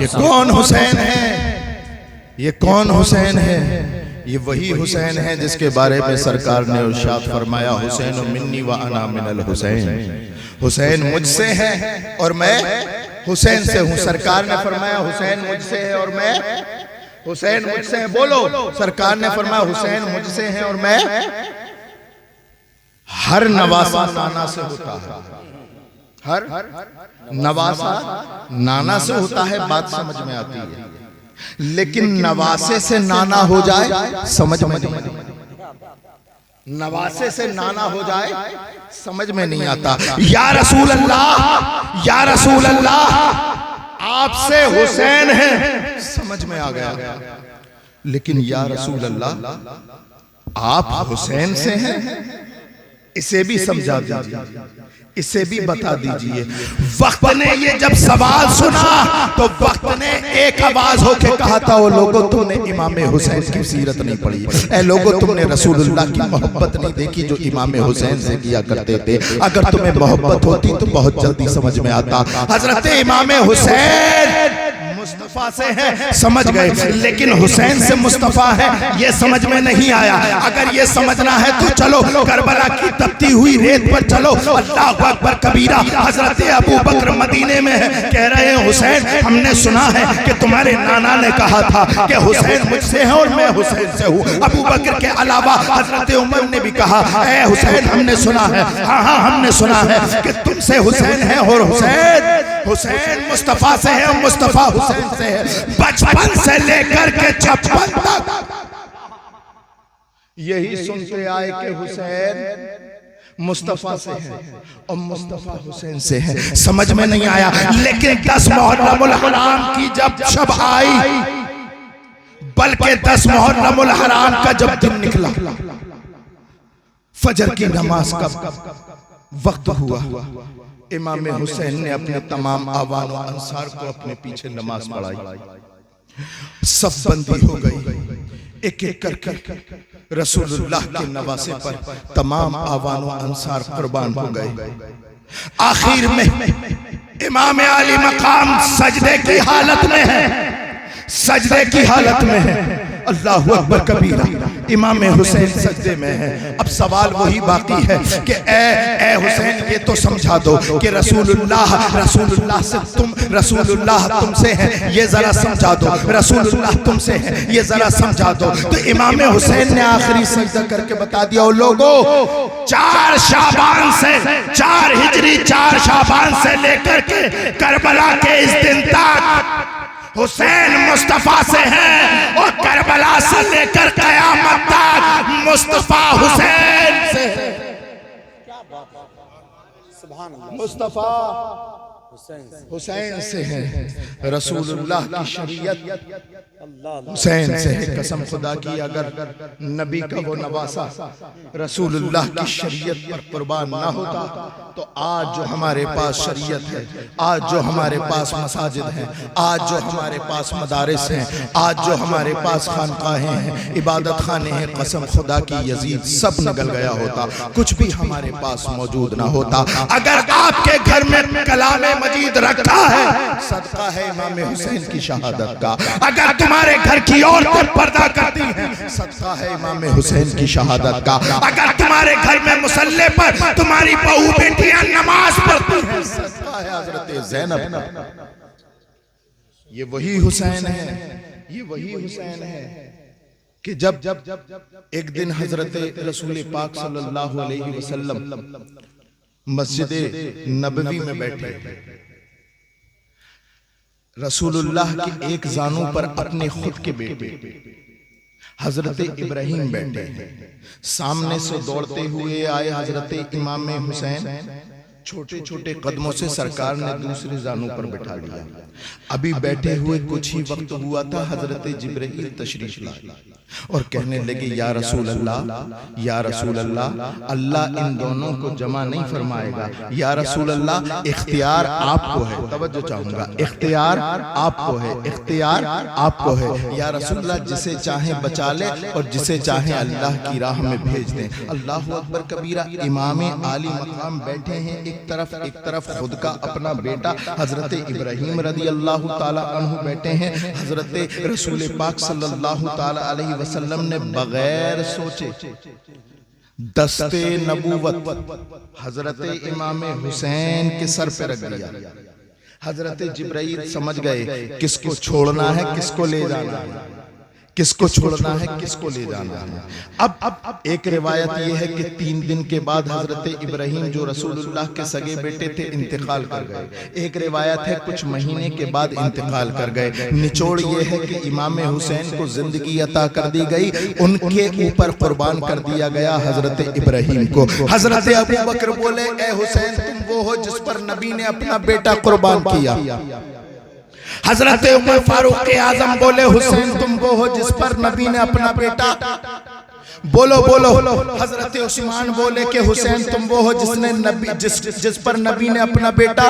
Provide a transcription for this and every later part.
ये कौन हुसैन है? ये कौन हुसैन है? ये वही हुसैन है जिसके बारे में सरकार ने इरशाद फरमाया, हुसैन मिन्नी व अना मिनल हुसैन। हुसैन मुझसे है और मैं हुसैन से हूँ। सरकार ने फरमाया हुसैन मुझसे है और मैं हुसैन मुझसे है। बोलो, सरकार ने फरमाया हुसैन मुझसे है और मैं। हर नवासा नाना से होता है, हर नवासा नाना से होता है, बात समझ में आती है। लेकिन नवासे से नाना हो जाए समझ में नहीं, नवासे से नाना हो जाए समझ में नहीं आता। या रसूल अल्लाह, या रसूल अल्लाह, आपसे हुसैन है समझ में आ गया, लेकिन या रसूल अल्लाह आप हुसैन से हैं, इसे भी समझा दीजिए, इसे भी बता दीजिए। वक्त ने ये जब सवाल सुना तो वक्त ने एक आवाज होके कहा था, ओ लोगों तुमने इमाम हुसैन की सीरत नहीं पढ़ी, ए लोगों तुमने रसूलुल्लाह की मोहब्बत नहीं देखी जो इमाम हुसैन से किया करते थे। अगर तुम्हें मोहब्बत होती तो बहुत जल्दी समझ में आता। हजरत इमाम हुसैन मुस्तफा से है समझ गए, लेकिन हुसैन से मुस्तफा है ये समझ में नहीं आया। अगर ये समझना है तो चलो करबला की तपती हुई रेत पर चलो। अल्लाहु अकबर कबीरा। हजरत अबू बकर मदीने में है, कह रहे हैं हुसैन हमने सुना है कि तुम्हारे नाना ने कहा था कि हुसैन मुझसे है और मैं हुसैन से हूँ। अबू बकर के अलावा हजरत उमर ने भी कहा, ऐ हुसैन हमने सुना है, हाँ हाँ हमने सुना है कि तुमसे हुसैन है और हुसैन मुस्तफा से है, मुस्तफा हुसैन से है। बचपन से लेकर के 56 तक यही सुनते आए कि हुसैन मुस्तफा से है और मुस्तफा हुसैन से है। समझ में नहीं आया। लेकिन 10 मुहर्रमुल हराम की जब शब आई, बल्कि 10 मुहर्रमुल हराम का जब दिन निकला, फजर की नमाज का वक्त हुआ, इमाम हुसैन ने अपने तमाम आवान और अंसार को अपने पीछे नमाज पढ़ाई। सब बंदी हो गई, एक एक करके रसूलुल्लाह के नवासे पर तमाम आवान और अंसार कुर्बान हो गए। आखिर में इमाम आली मकाम सजदे की हालत में है, सजदे की हालत में है। अल्लाहु अकबर कबीरा। इमाम हुसैन सजदे में है। अब सवाल वही बाकी है कि ए हुसैन ये तो समझा दो कि रसूलुल्लाह से रसूलुल्लाह तुमसे है, ये जरा समझा दो। रसूलुल्लाह तुमसे है, ये जरा समझा दो। तो इमाम हुसैन ने आखिरी सजदा करके बता दिया, ओ लोगो 4 शाबान से 4 हिजरी 4 शाबान से लेकर के करबला के इस दिन तक हुसैन मुस्तफा से है और करबला से लेकर कयामत तक मुस्तफा हुसैन से है। क्या बात है, सुभान अल्लाह। मुस्तफा हुसैन से है। रसूलुल्लाह की शरीयत हुसैन से है। कसम खुदा की अगर नबी का वो नवासा रसूलुल्लाह की शरीयत पर कुर्बान ना होता तो आज जो हमारे पास शरीयत है, आज जो हमारे पास मसाजिद हैं, आज जो हमारे पास मदारिस हैं, आज जो हमारे पास खानकाहें हैं, इबादत खाने हैं, कसम खुदा की यजीद सब निकल गया होता, कुछ भी हमारे पास मौजूद ना होता। अगर आपके घर में कलामे मजीद रखा है, सदका है इमाम हुसैन की शहादत का। अगर तुम्हारे घर की औरतें पर्दा करती हैं, सदका है इमाम हुसैन की शहादत का। अगर तुम्हारे घर में मुसल्ले पर तुम्हारी बहू बेटियां नमाज पढ़ती हैं, सदका है हजरत ज़ैनब का। ये वही हुसैन है, ये वही हुसैन है कि जब एक दिन हजरत रसूल पाक सल्लल्लाहु अलैहि वसल्लम मस्जिद नबवी में बैठे, रसूलुल्लाह के एक जानू पर अपने खुद के बेटे हजरत इब्राहिम बैठे, सामने से दौड़ते हुए आए हजरत इमाम हुसैन, छोटे छोटे कदमों से सरकार ने दूसरे जानू पर बैठा लिया। अभी बैठे हुए कुछ ही वक्त हुआ था, हजरत जिब्रील तशरीफ लाए। और कहने लगे या रसूल अल्लाह, या रसूल अल्लाह, अल्लाह इन दोनों को जमा नहीं फरमाएगा। या रसूल अल्लाह, इख्तियार आपको है। तवज्जो चाहूंगा, इख्तियार आपको है, इख्तियार आपको है। या रसूल अल्लाह, जिसे चाहे बचा ले और जिसे चाहे अल्लाह की राह में भेज दें। अल्लाह अकबर कबीरा। इमाम आली मकाम बैठे हैं एक तरफ खुद का अपना बेटा हजरत इब्राहीम रदी अल्लाह ताला अन्हु बैठे हैं। हजरत रसूल पाक सल्लल्लाहु ताला अलैहि वसल्लम ने बगैर सोचे दस्ते नबूवत हजरत इमाम हुसैन के सर पे रख दिया। हजरत जिब्राइल समझ गए किसको छोड़ना है, किसको ले जाना है, किसको छोड़ना है, किसको ले जाना है। अब एक रिवायत यह है कि 3 दिन के बाद हजरत इब्राहीम जो रसूलुल्लाह के सगे बेटे थे इंतकाल कर गए। एक रिवायत है कुछ महीने के बाद इंतकाल कर गए। निचोड़ ये है कि इमाम हुसैन को जिंदगी अता कर दी गई, उनके ऊपर कुर्बान कर दिया गया हजरत इब्राहीम को। हजरत अबू बकर बोले, ए हुसैन, तुम वो हो जिस पर नबी ने अपना बेटा कुर्बान किया। हजरत उमर फारूक आजम बोले, हुसैन, तुम वो हो जिस पर नबी ने अपना बेटा, बोलो बोलो। हजरत उस्मान बोले कि हुसैन, तुम वो हो जिसने नबी जिस पर नबी ने अपना बेटा।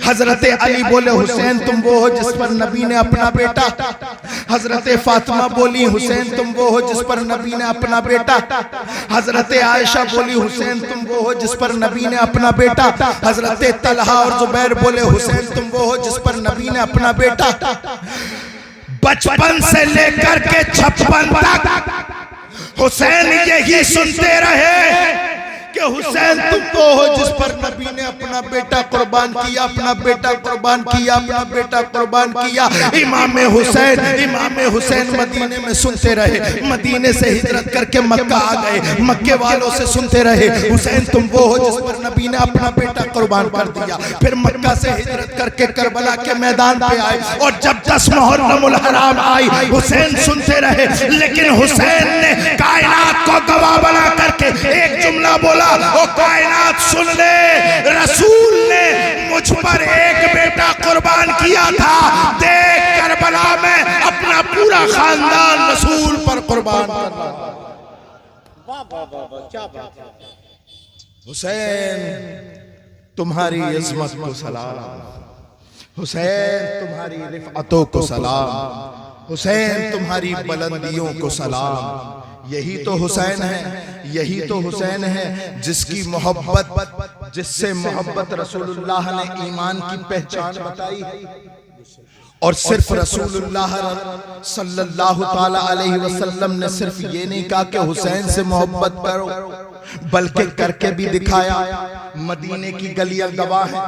हजरत अली बोले, हुसैन, तुम वो हो जिस पर नबी ने अपना बेटा। हजरत फातिमा बोली, हुसैन, तुम वो हो जिस पर नबी ने अपना बेटा। हजरत आयशा बोली, हुसैन, तुम वो हो जिस पर नबी ने अपना बेटा। हजरत तलहा और जुबैर बोले, हुसैन, तुम वो हो जिस पर नबी ने अपना बेटा। बचपन से लेकर के 56 तक हुसैन यही सुनते रहे कि हुसैन, तुम वो हो जिस पर नबी ने अपना बेटा कुर्बान किया, अपना बेटा कुर्बान किया, अपना बेटा कुर्बान किया। इमाम हुसैन मदीने में सुनते रहे। मदीने से हिजरत करके मक्का आ गए। मक्के वालों से सुनते रहे, हुसैन, तुम वो हो जिस पर नबी ने अपना बेटा कुर्बान कर दिया। फिर मक्का से हिजरत करके करबला के मैदान पे आए और जब 10 मुहर्रमुल हराम आई, हुसैन सुनते रहे। लेकिन हुसैन ने कायनात को गवाह बना करके एक जुमला बोला, ओ कायनात सुन ले, रसूल ने मुझ पर एक बेटा कुर्बान किया था। देख, करबला में अपना पूरा खानदान रसूल पर कुर्बान कर रहा। क्या बात है। हुसैन, तुम्हारी इज्मत को सलाम, हुसैन, तुम्हारी रिफअतों को सलाम, हुसैन, तुम्हारी बुलंदियों को सलाम। यही तो हुसैन है, यही तो हुसैन है जिसकी मोहब्बत, जिससे मोहब्बत रसूलुल्लाह ने ईमान की पहचान बताई। और सिर्फ रसूलुल्लाह सल्लल्लाहु ताला अलैहि वसल्लम ने सिर्फ ये नहीं कहा कि हुसैन से मोहब्बत करो, बल्कि करके भी दिखाया। मदीने की गलियां गवाह हैं,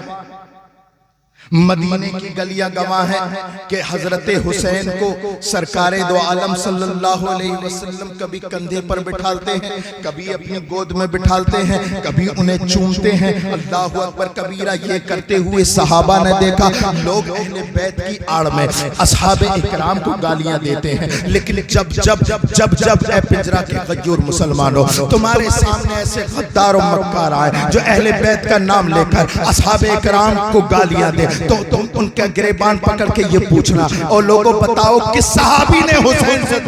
मदीने की गलियां गवाह हैं कि हजरत हुसैन को सरकारे दो आलम सल्लल्लाहु अलैहि वसल्लम कभी कंधे पर बिठाते हैं, कभी अपनी गोद में बिठाते हैं, कभी उन्हें चूमते हैं। अल्लाहु अकबर कबीरा। ये करते हुए सहाबा ने देखा। लोग अहले बैत की आड़ में असहाबे इकराम को गालियां देते हैं, लेकिन जब जब जब जब जब ए पिंजरा के गयूर मुसलमानों, तुम्हारे सामने ऐसे गद्दार और मक्कार आए जो अहले बैत का नाम लेकर असहाबे इकराम को गालियां दे, तो तुम उनका गिरेबान पकड़ के ये पूछना, और लोगों बताओ किस सहाबी ने हुसैन से,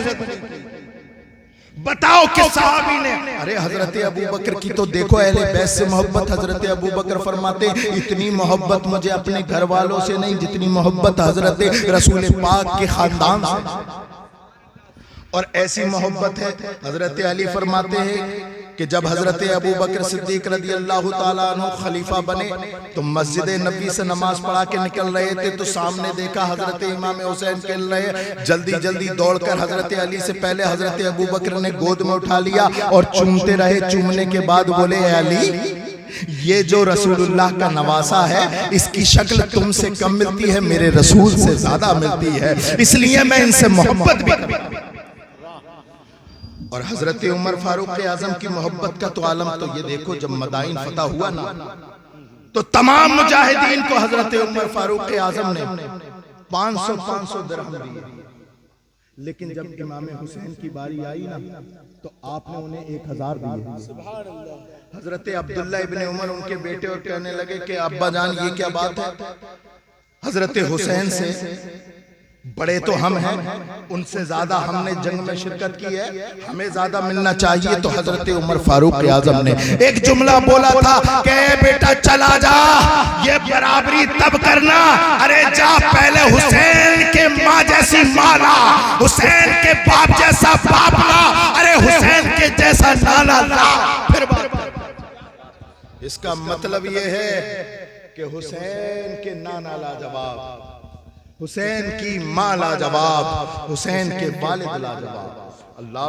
बताओ किस सहाबी ने। अरे हजरत अबू बकर की तो देखो अहले बैत से मोहब्बत। हजरत अबू बकर फरमाते, इतनी मोहब्बत मुझे अपने घर वालों से नहीं जितनी मोहब्बत हजरत रसूल पाक के खानदान से। और ऐसी मोहब्बत है, हजरत अली फरमाते हैं कि जब हजरत अबू बकर सिद्दीक रदी अल्लाह ताला अन्हु खलीफा बने तो मस्जिद नबी से नमाज पढ़ा के निकल रहे थे, तो सामने देखा हजरत इमाम हुसैन खेल रहे। जल्दी जल्दी दौड़कर हजरत अली से पहले हजरत अबू बकर ने गोद में उठा लिया और चूमते रहे। चूमने के बाद बोले, अली, ये जो रसूलुल्लाह का नवासा है इसकी शक्ल तुमसे कम मिलती है, मेरे रसूल से ज्यादा मिलती है, इसलिए मैं इनसे मोहब्बत भी करता हूं। और हजरत उमर फारूक आजम की मोहब्बत का तो आलम तो ये देखो, जब मदाइन फतह हुआ ना तो तमाम मुजाहिदीन को हजरत उमर फारूक आजम ने 500 दिरहम दिए। लेकिन जब इमाम हुसैन की बारी आई ना तो आपने उन्हें 1000 दिए। हजरत अब्दुल्ला इब्ने उमर उनके बेटे और कहने लगे कि अब्बा जान ये क्या बात है, हजरत हुसैन से बड़े तो हम हैं, उनसे ज्यादा हमने जंग में शिरकत की है, हमें ज्यादा मिलना चाहिए। तो हजरत उमर फारूक आजम ने एक जुमला बोला था कि बेटा चला जा, ये बराबरी तब करना, अरे जा पहले हुसैन के माँ जैसी माँ ला, हुसैन के बाप जैसा बाप ला, अरे हुसैन के जैसा नाना ला, फिर बात। इसका मतलब ये है कि हुसैन के नाना लाजवाब, हुसैन की माँ लाजवाब, हुसैन के वालिद लाजवाब। अल्लाह